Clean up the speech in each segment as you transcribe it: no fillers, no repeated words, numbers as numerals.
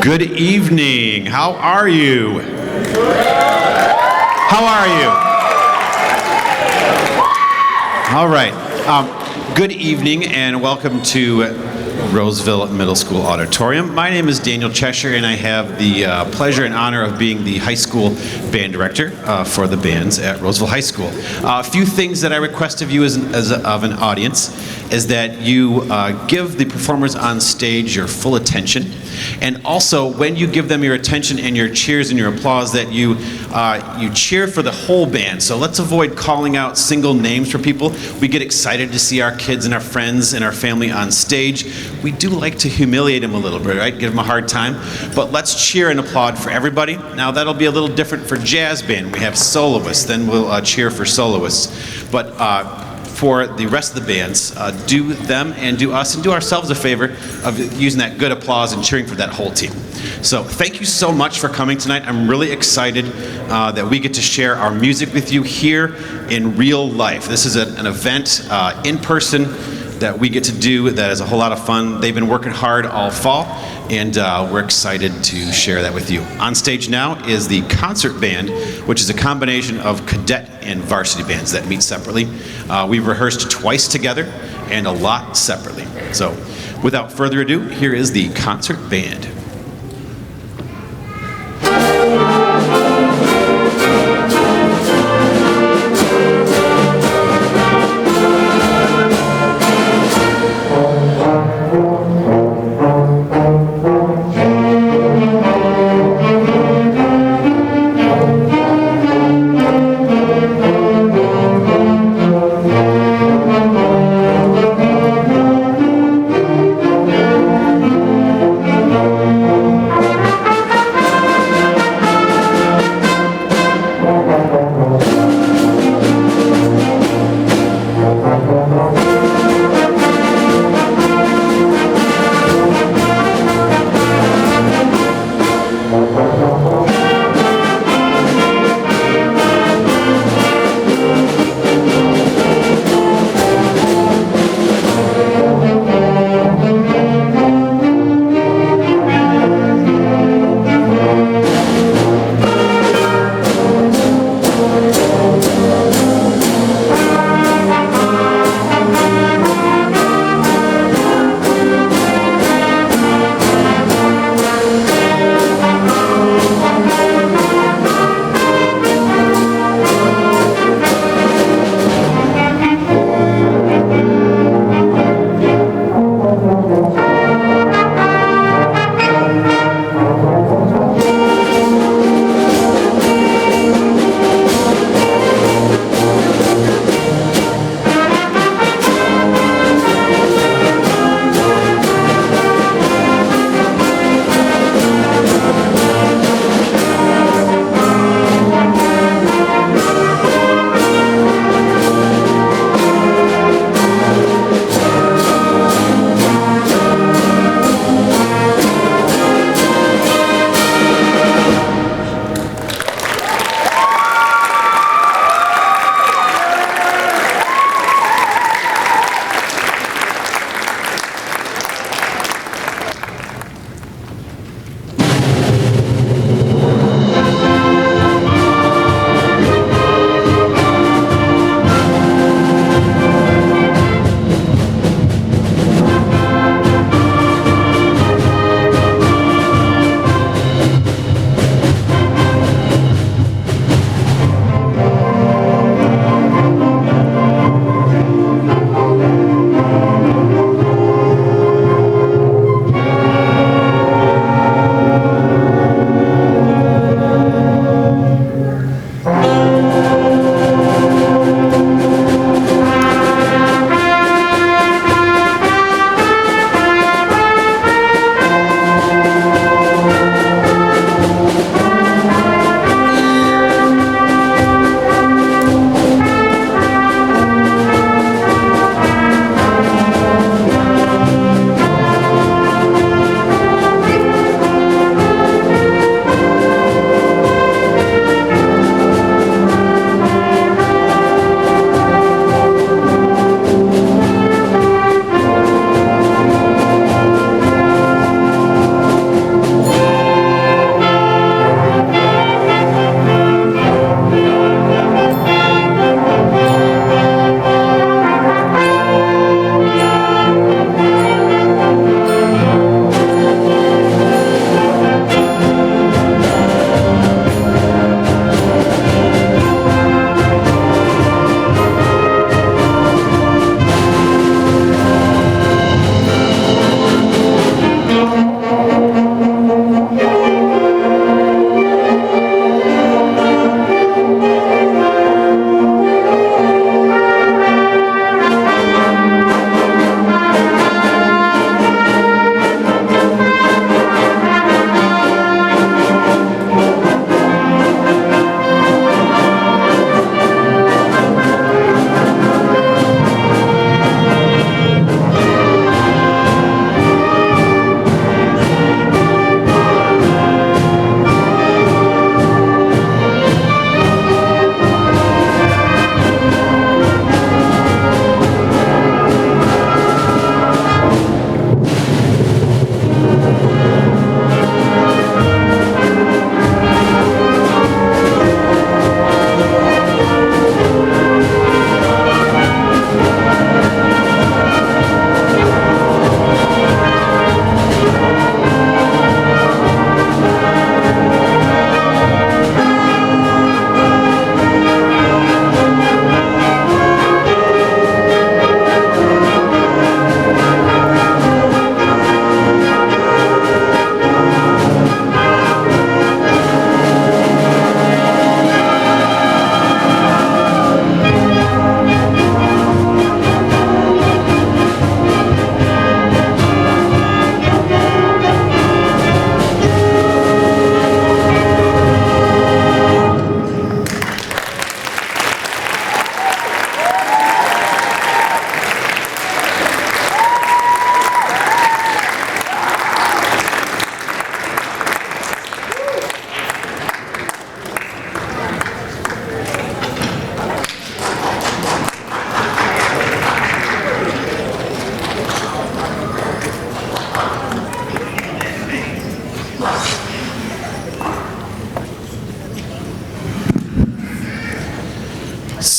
Good evening. How are you? How are you? All right. Good evening and welcome to Roseville Middle School Auditorium. My name is Daniel Cheshire and I have the pleasure and honor of being the high school band director for the bands at Roseville High School. A few things that I request of you as of an audience is that you give the performers on stage your full attention, and also when you give them your attention and your cheers and your applause, that you cheer for the whole band. So let's avoid calling out single names for people. We get excited to see our kids and our friends and our family on stage. We do like to humiliate them a little bit, right? Give them a hard time. But let's cheer and applaud for everybody. Now that'll be a little different for jazz band. We have soloists, then we'll cheer for soloists. But for the rest of the bands, do them and do us and do ourselves a favor of using that good applause and cheering for that whole team. So thank you so much for coming tonight. I'm really excited that we get to share our music with you here in real life. This is an event in person that we get to do that is a whole lot of fun. They've been working hard all fall, and we're excited to share that with you. On stage now is the concert band, which is a combination of cadet and varsity bands that meet separately. We've rehearsed twice together and a lot separately. So without further ado, here is the concert band.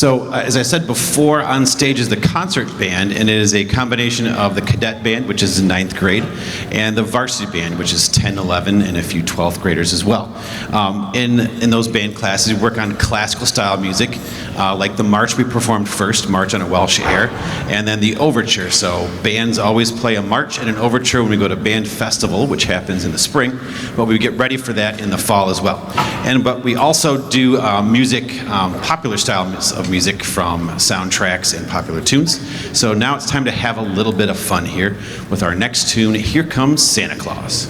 So, as I said before, on stage is the concert band, and it is a combination of the cadet band, which is in 9th grade, and the varsity band, which is 10, 11, and a few 12th graders as well. In those band classes, we work on classical style music, like the march we performed first, March on a Welsh Air, and then the overture. So bands always play a march and an overture when we go to band festival, which happens in the spring, but we get ready for that in the fall as well. But we also do music, popular style of music from soundtracks and popular tunes. So now it's time to have a little bit of fun here with our next tune, Here Comes Santa Claus.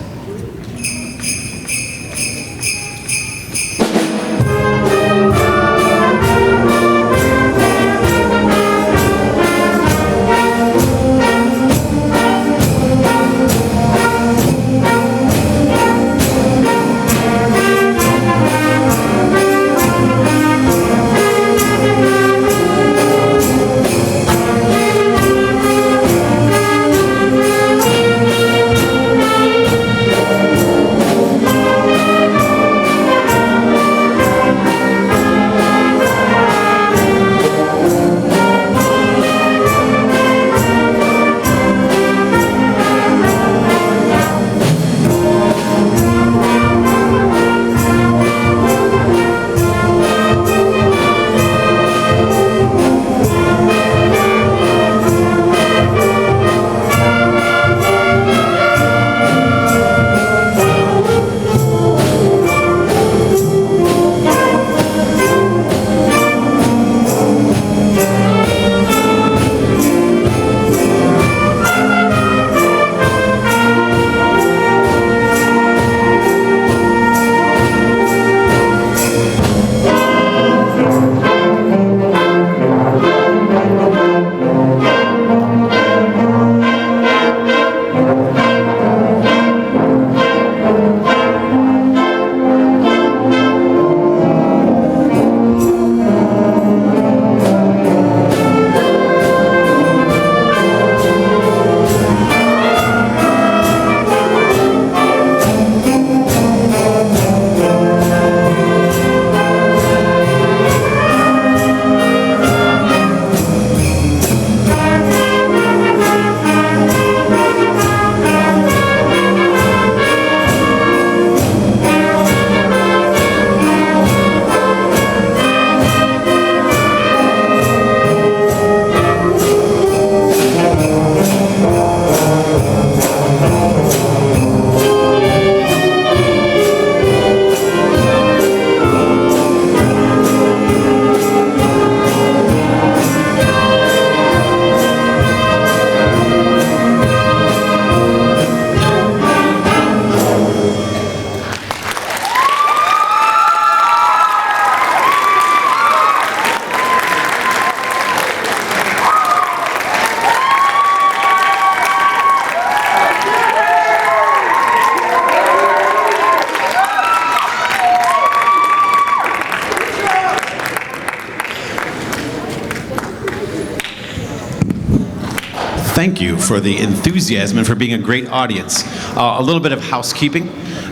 Thank you for the enthusiasm and for being a great audience. A little bit of housekeeping.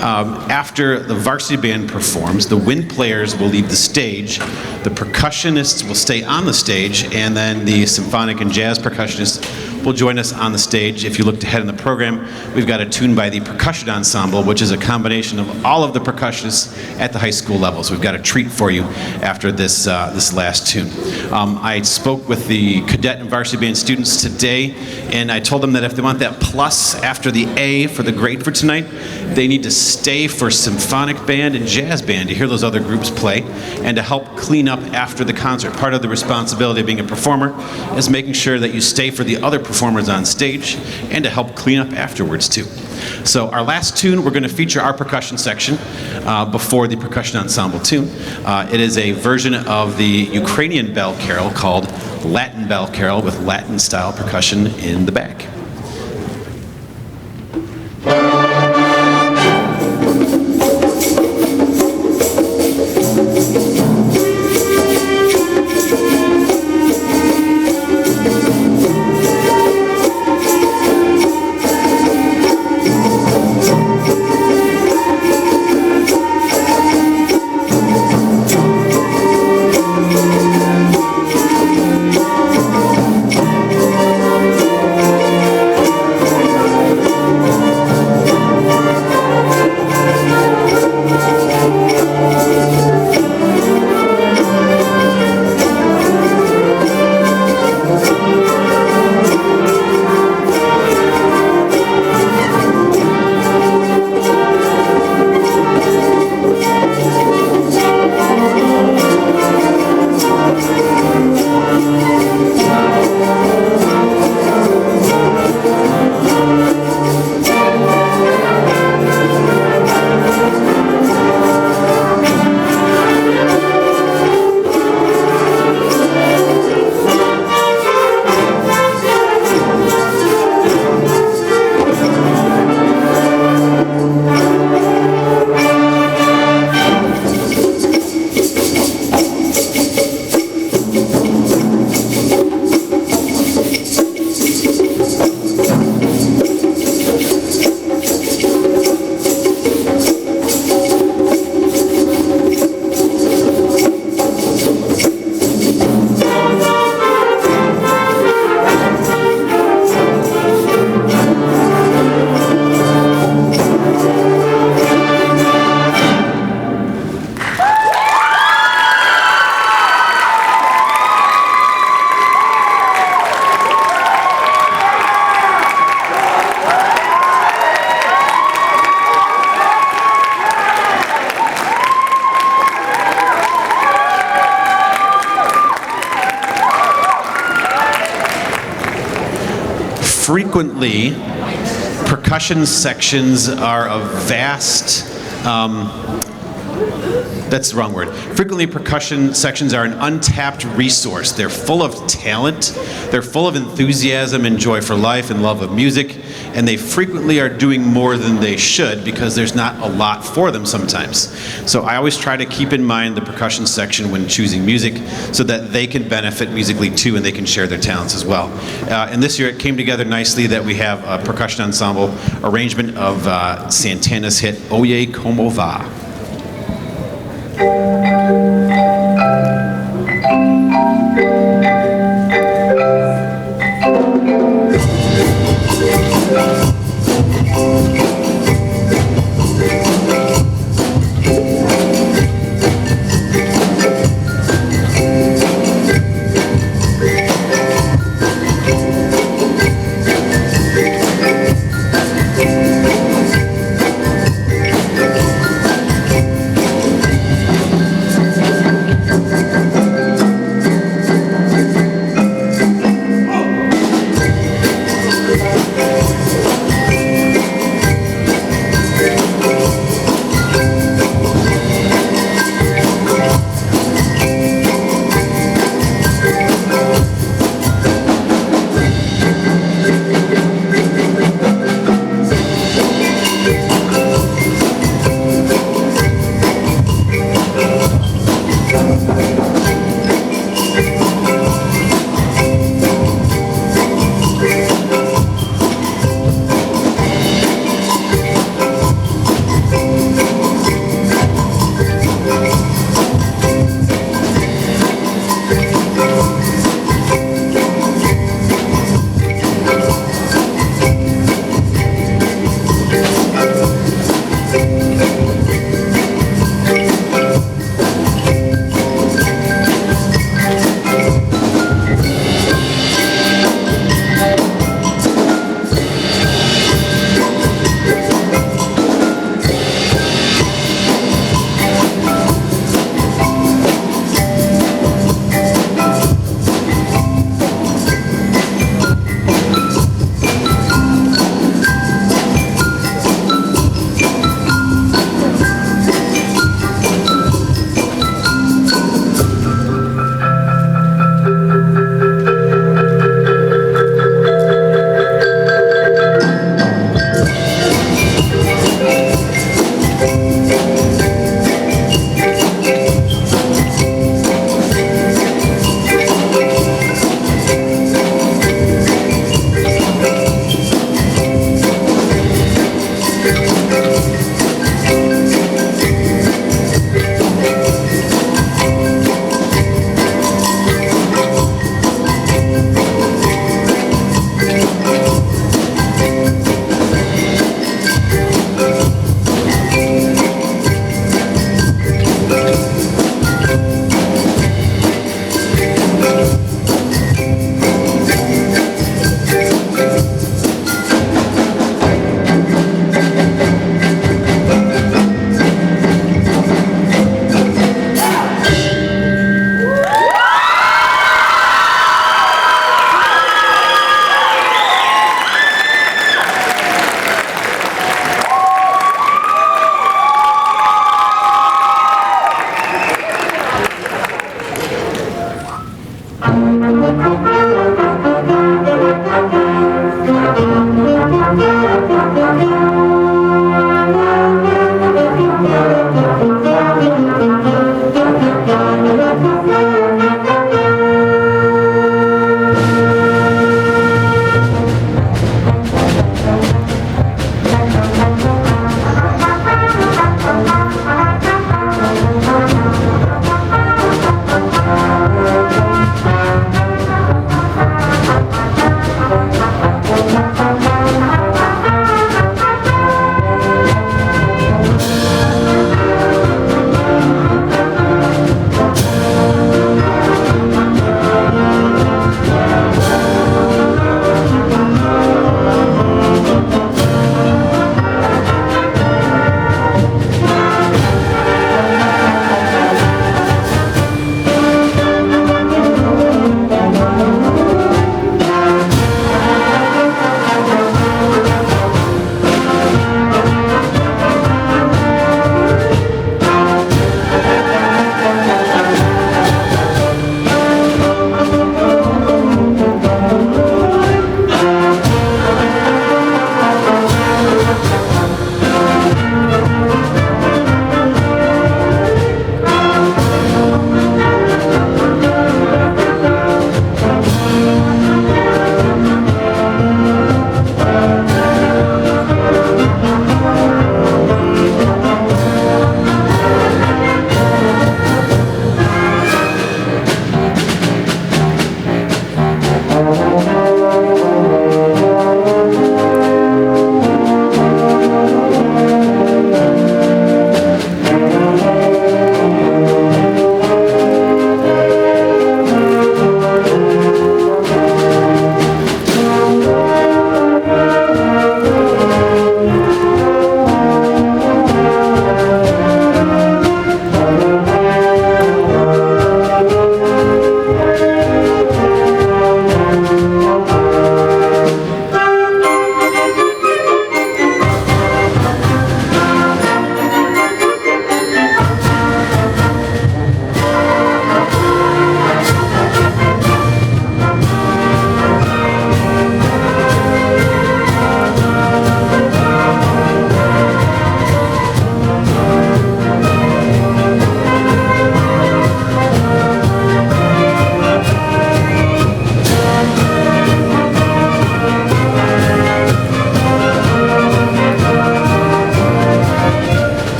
After the varsity band performs, the wind players will leave the stage, the percussionists will stay on the stage, and then the symphonic and jazz percussionists will join us on the stage. If you looked ahead in the program, we've got a tune by the Percussion ensemble, which is a combination of all of the percussionists at the high school level. So we've got a treat for you after this last tune. I spoke with the cadet and varsity band students today, and I told them that if they want that plus after the A for the grade for tonight, they need to stay for symphonic band and jazz band to hear those other groups play and to help clean up after the concert. Part of the responsibility of being a performer is making sure that you stay for the other performers on stage and to help clean up afterwards too. So our last tune, we're going to feature our percussion section before the percussion ensemble tune. It is a version of the Ukrainian bell carol called Latin Bell Carol with Latin style percussion in the back. frequently, percussion sections are a vast, that's the wrong word. Frequently, percussion sections are an untapped resource. They're full of talent, they're full of enthusiasm and joy for life and love of music, and they frequently are doing more than they should because there's not a lot for them sometimes. So I always try to keep in mind the percussion section when choosing music so that they can benefit musically too and they can share their talents as well. And this year it came together nicely that we have a percussion ensemble arrangement of Santana's hit, Oye Como Va.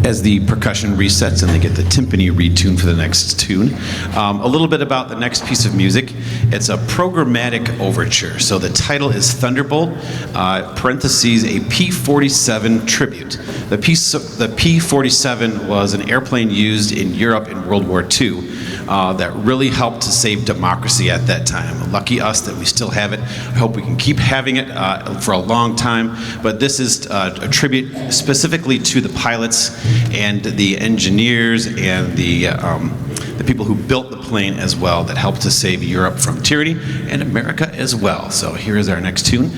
as the percussion resets and they get the timpani retuned for the next tune. A little bit about the next piece of music. It's a programmatic overture. So the title is Thunderbolt, parentheses, a P-47 tribute. The P-47 was an airplane used in Europe in World War II that really helped to save democracy at that time. Lucky us that we still have it. I hope we can keep having it for a long time. But this is a tribute specifically to the pilots and the engineers and the people who built the plane as well that helped to save Europe from tyranny and America as well. So here is our next tune,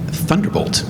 Thunderbolt.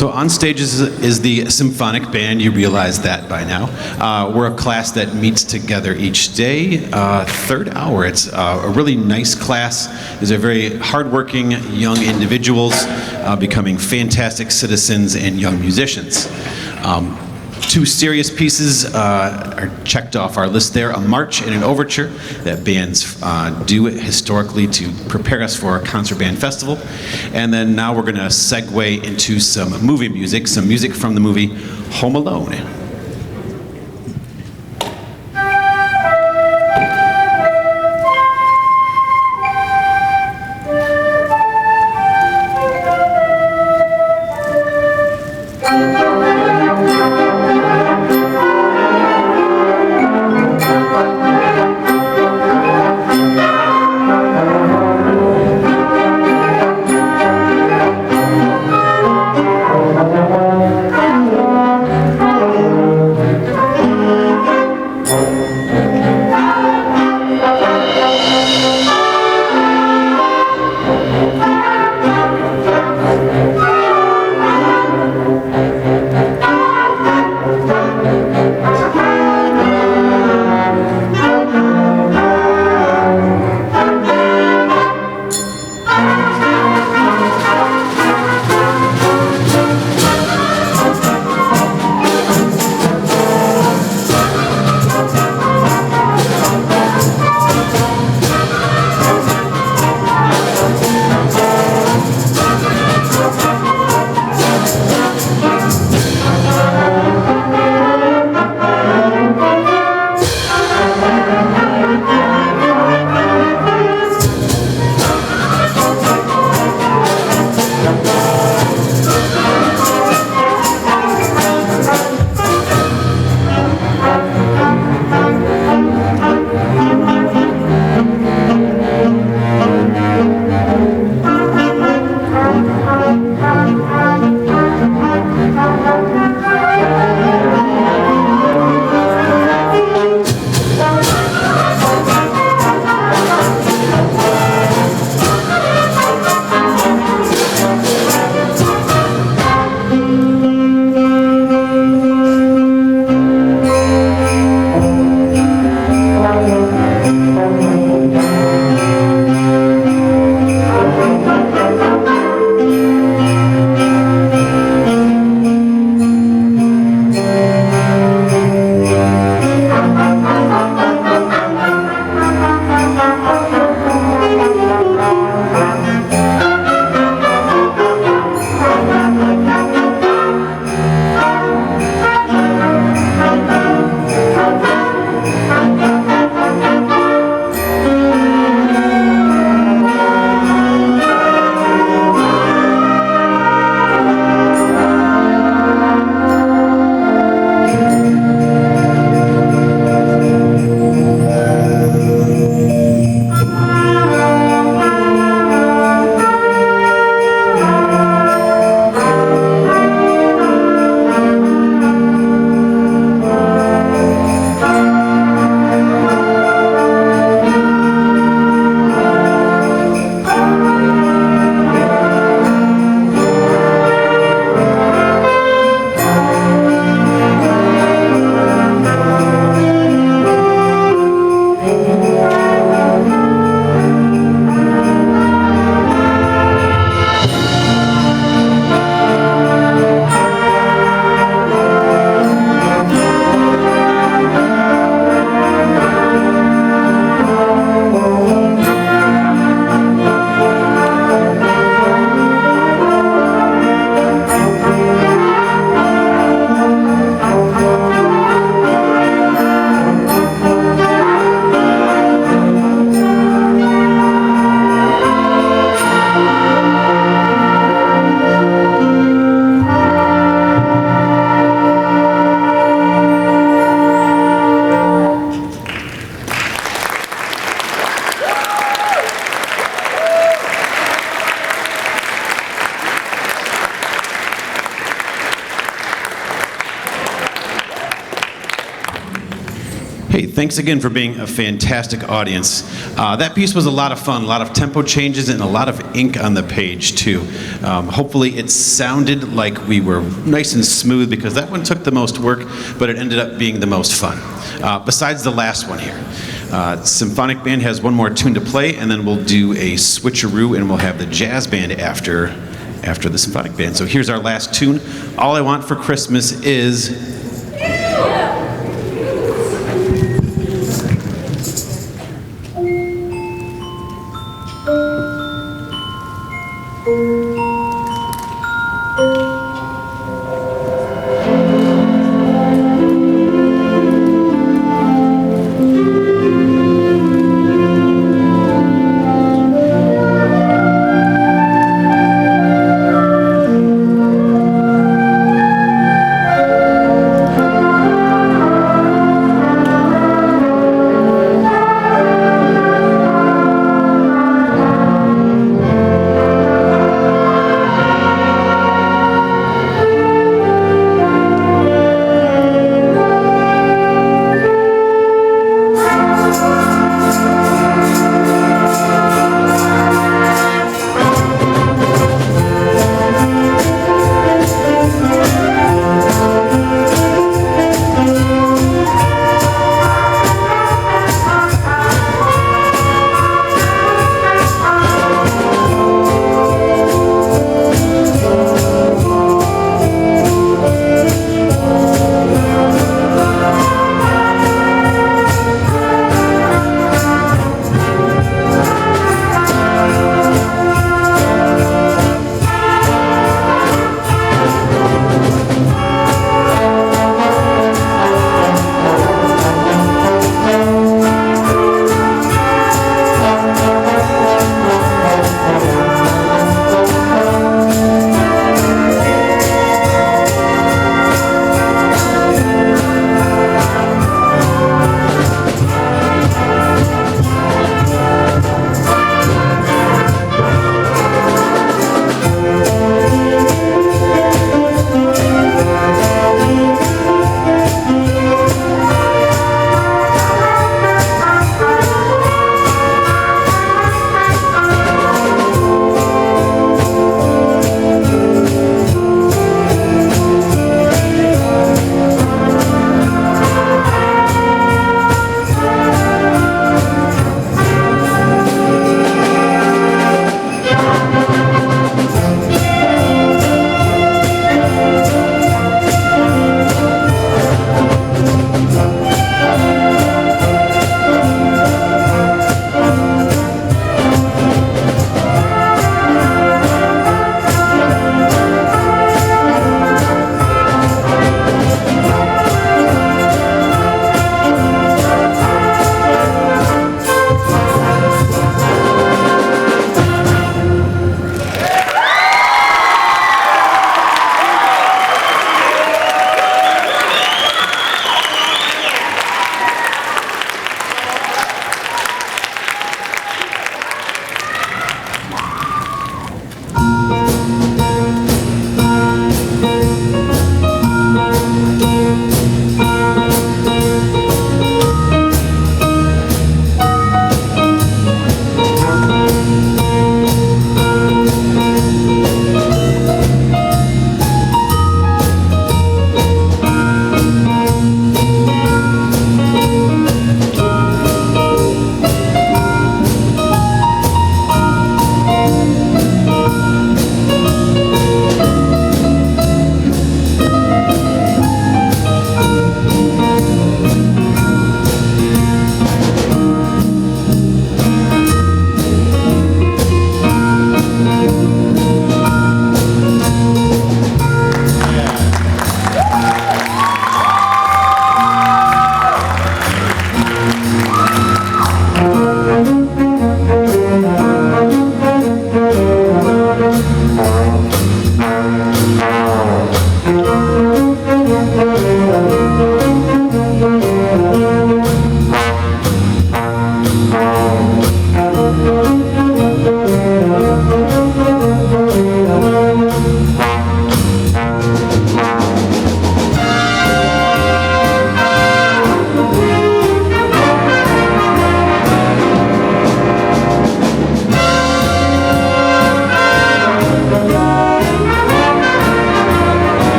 So on stage is the Symphonic Band. You realize that by now. We're a class that meets together each day, third hour. It's a really nice class. These are very hardworking young individuals becoming fantastic citizens and young musicians. Two serious pieces are checked off our list there, a march and an overture that bands do historically to prepare us for a concert band festival. And then now we're going to segue into some movie music, some music from the movie Home Alone. Hey, thanks again for being a fantastic audience. That piece was a lot of fun, a lot of tempo changes and a lot of ink on the page too. Hopefully it sounded like we were nice and smooth because that one took the most work, but it ended up being the most fun. Besides the last one here. Symphonic band has one more tune to play and then we'll do a switcheroo and we'll have the jazz band after the symphonic band. So here's our last tune. All I Want for Christmas is...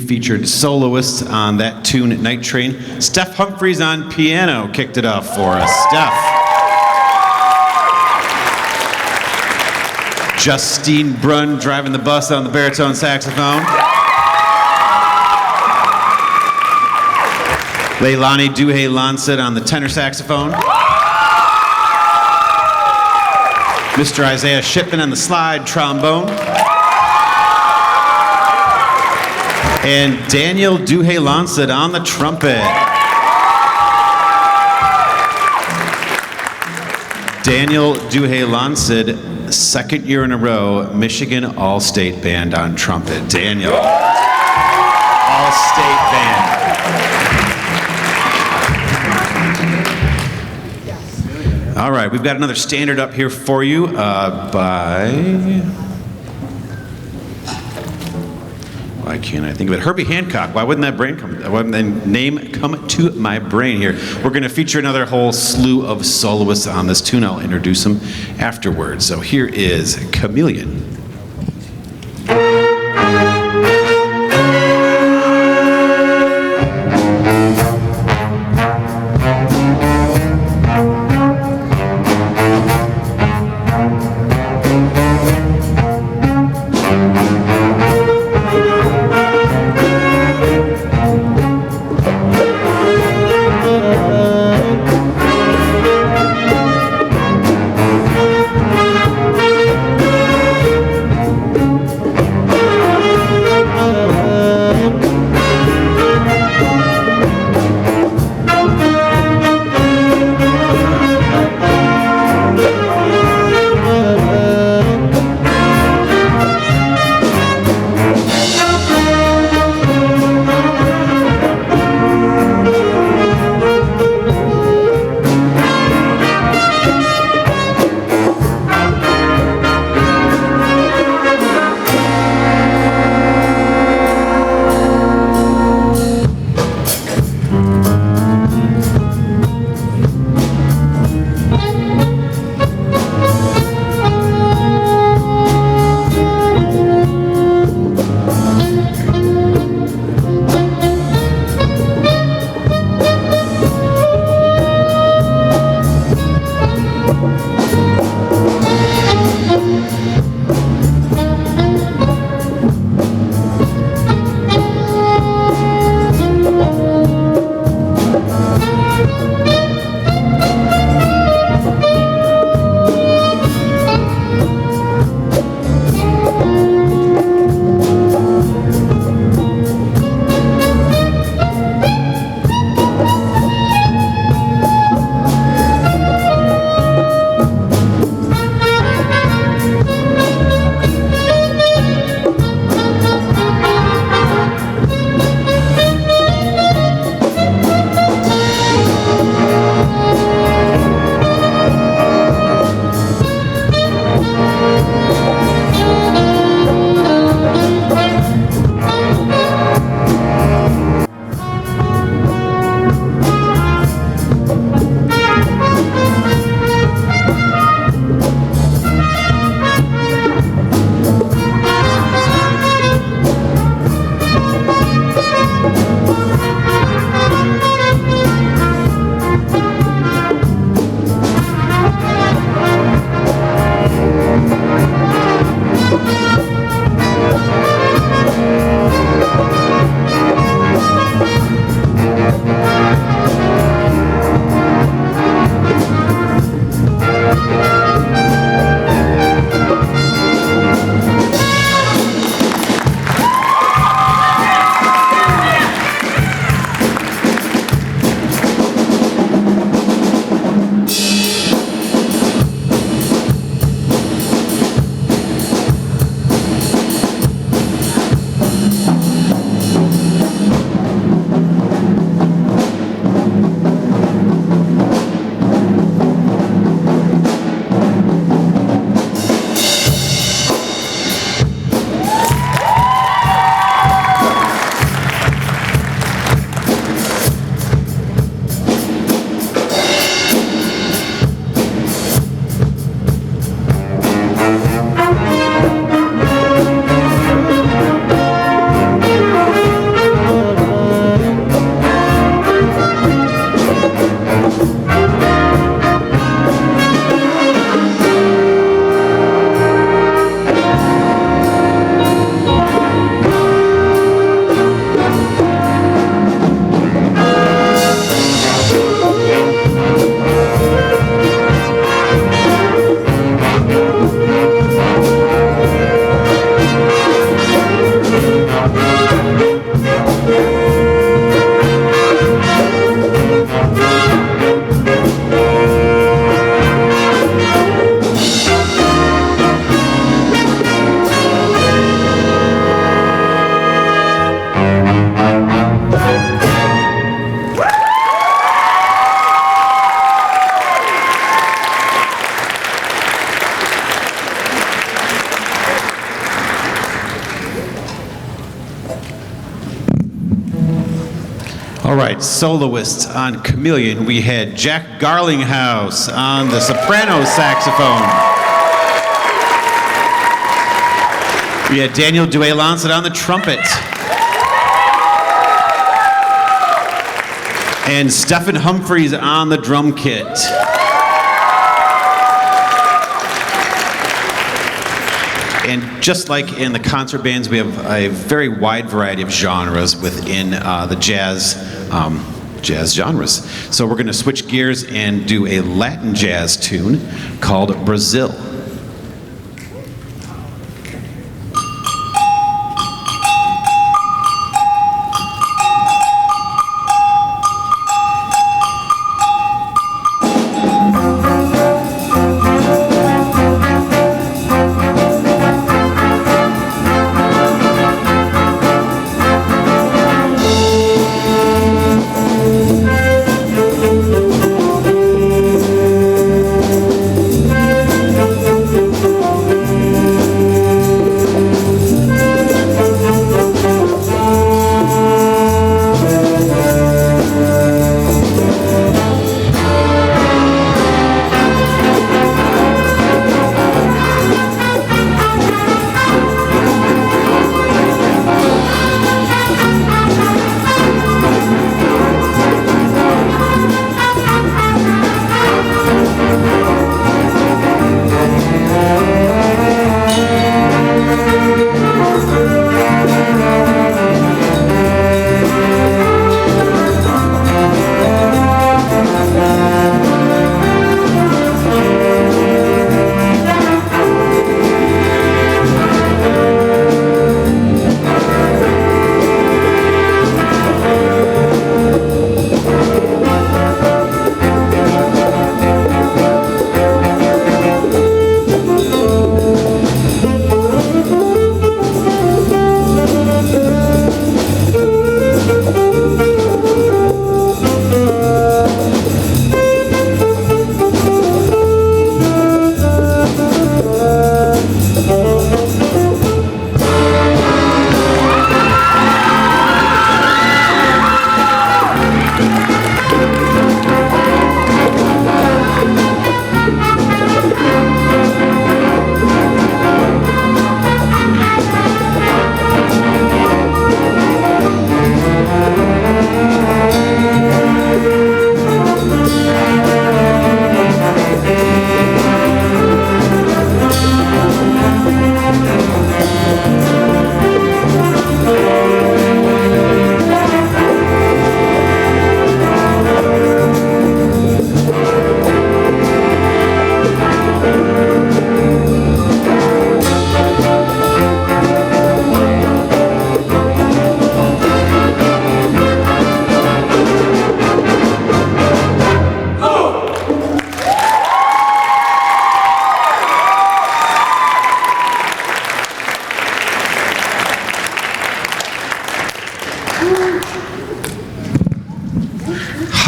featured soloists on that tune, Night Train. Steph Humphreys on piano kicked it off for us. Steph. Justine Brunn driving the bus on the baritone saxophone. Leilani Duhay-Lancet on the tenor saxophone. Mr. Isaiah Shipman on the slide trombone. And Daniel Duhay-Lancet on the trumpet. Daniel Duhay-Lancet, second year in a row, Michigan All-State Band on trumpet. Daniel, All-State Band. All right, we've got another standard up here for you by, why can't I think of it? Herbie Hancock. Why wouldn't that name come to my brain here? We're going to feature another whole slew of soloists on this tune. I'll introduce them afterwards. So here is Chameleon. All right, soloists on Chameleon, we had Jack Garlinghouse on the soprano saxophone. We had Daniel Duay-Lancet on the trumpet. And Stephen Humphreys on the drum kit. And just like in the concert bands, we have a very wide variety of genres within the jazz genres. So we're going to switch gears and do a Latin jazz tune called Brazil.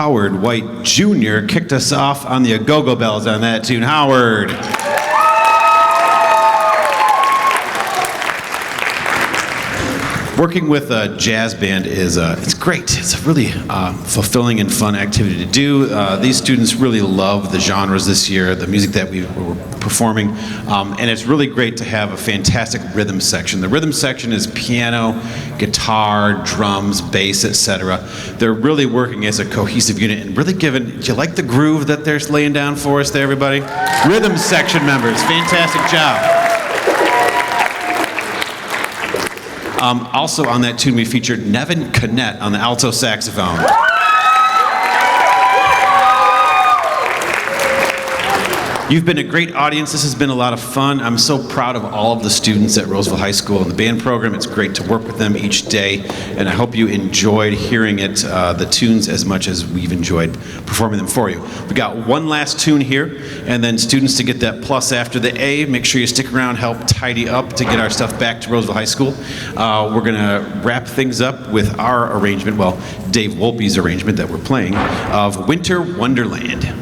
Howard White Jr. kicked us off on the Go-Go Bells on that tune. Howard. Working with a jazz band is it's great. It's a really fulfilling and fun activity to do. These students really love the genres this year, the music that we were performing, and it's really great to have a fantastic rhythm section. The rhythm section is piano, guitar, drums, bass, etc. They're really working as a cohesive unit and really giving. Do you like the groove that they're laying down for us there, everybody? Rhythm section members, fantastic job. Also on that tune, we featured Nevin Cannett on the alto saxophone. You've been a great audience. This has been a lot of fun. I'm so proud of all of the students at Roseville High School and the band program. It's great to work with them each day, and I hope you enjoyed hearing it, the tunes, as much as we've enjoyed performing them for you. We got one last tune here, and then students, to get that plus after the A, make sure you stick around, help tidy up to get our stuff back to Roseville High School. We're gonna wrap things up with our arrangement, well, Dave Wolpe's arrangement that we're playing, of Winter Wonderland.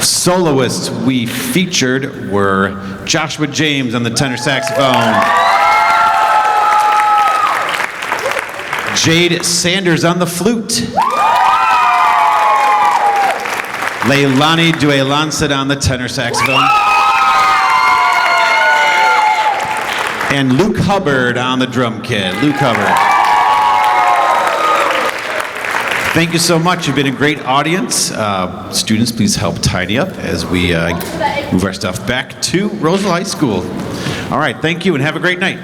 Soloists we featured were Joshua James on the tenor saxophone, Jade Sanders on the flute, Leilani Duelancet on the tenor saxophone, and Luke Hubbard on the drum kit. Luke Hubbard. Thank you so much. You've been a great audience. Students, please help tidy up as we move our stuff back to Roseville High School. All right, thank you and have a great night.